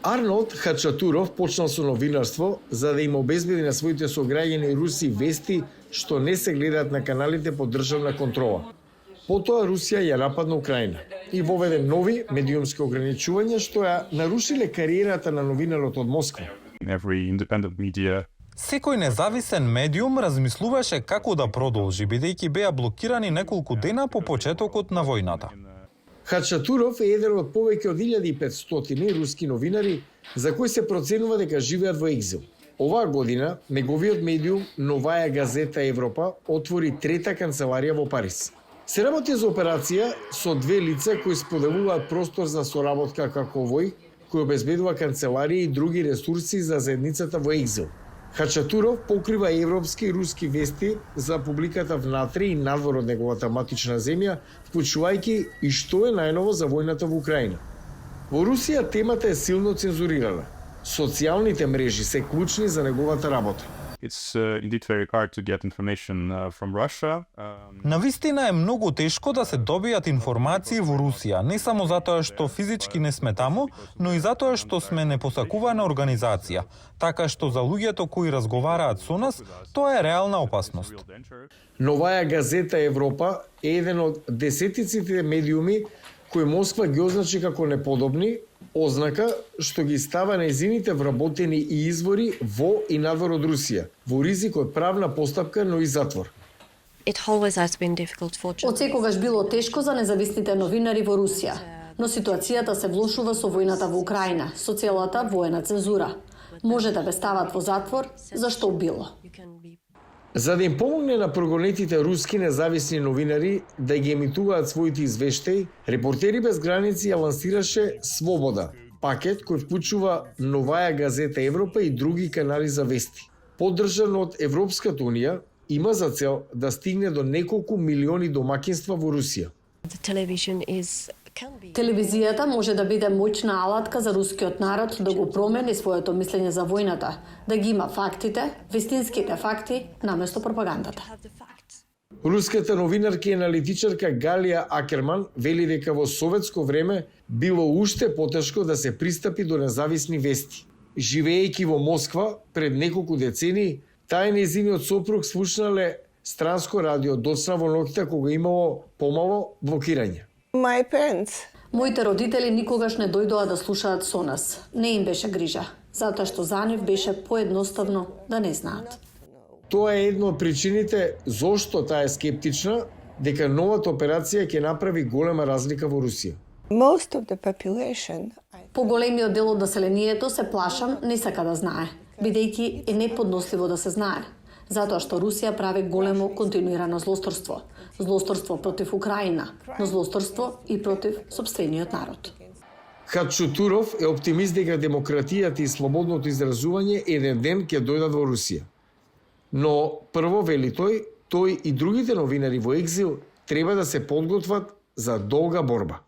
Арнолд Хачатуров почнал со новинарство за да им обезбеди на своите сограѓани Руси вести што не се гледаат на каналите под државна контрола. Потоа Русија ја нападна Украина и воведе нови медиумски ограничувања што ја нарушиле кариерата на новинарот од Москва. Секој независен медиум размислуваше како да продолжи, бидејќи беа блокирани неколку дена по почетокот на војната. Хачатуров е еден од повеќе од 1500 руски новинари за кои се проценува дека живеат во екзил. Оваа година неговиот медиум Новаја газета Европа отвори трета канцеларија во Париз. Се работи за операција со две лица кои споделуваат простор за соработка како овој, кој обезбедува канцеларија и други ресурси за заедницата во екзил. Хачатуров покрива европски и руски вести за публиката внатре и надвор од неговата матична земја, вклучувајќи и што е најново за војната во Украина. Во Русија темата е силно цензурирана. Социјалните мрежи се клучни за неговата работа. Навистина е многу тешко да се добијат информации во Русија, не само затоа што физички не сме таму, но и затоа што сме непосакувана организација, така што за луѓето кои разговараат со нас, тоа е реална опасност. Новаја газета Европа е еден од десетиците медиуми кои Москва ги означи како неподобни, ознака што ги става нејзините вработени и извори во и надвор од Русија, во ризик од правна постапка, но и затвор. Од секогаш било тешко за независните новинари во Русија, но ситуацијата се влошува со војната во Украина, со целата воена цензура. Може да ве стават во затвор, зашто било. За да им помогне на прогонетите руски независни новинари да ги емитуваат своите извештаи, Репортери без граници ја лансираше Свобода, пакет кој вклучува Новаја газета Европа и други канали за вести. Поддржан од Европската унија, има за цел да стигне до неколку милиони домаќинства во Русија. Телевизијата може да биде моćна алатка за рускиот народ да го промени своето мислење за војната, да ги има фактите, вистинските факти, наместо пропагандата. Руската новинарка и аналитичарка Галија Акерман вели дека во советско време било уште потешко да се пристапи до независни вести. Живеејќи во Москва пред неколку децении, таа и нејзиниот сопруг слушнале странско радио доцна во ноќта кога имало помало блокирање. Моите родители никогаш не дојдоа да слушаат со нас. Не им беше грижа, затоа што за нив беше поедноставно да не знаат. Тоа е една од причините зошто таа е скептична дека новата операција ќе направи голема разлика во Русија. Поголемиот дел од населението се плашам не сака да знае, бидејќи е неподносливо да се знае. Затоа што Русија прави големо континуирано злосторство. Злосторство против Украина, но злосторство и против сопствениот народ. Хачатуров е оптимист дека демократијата и слободното изразување еден ден ќе дојдат во Русија. Но прво, вели тој и другите новинари во екзил треба да се подготват за долга борба.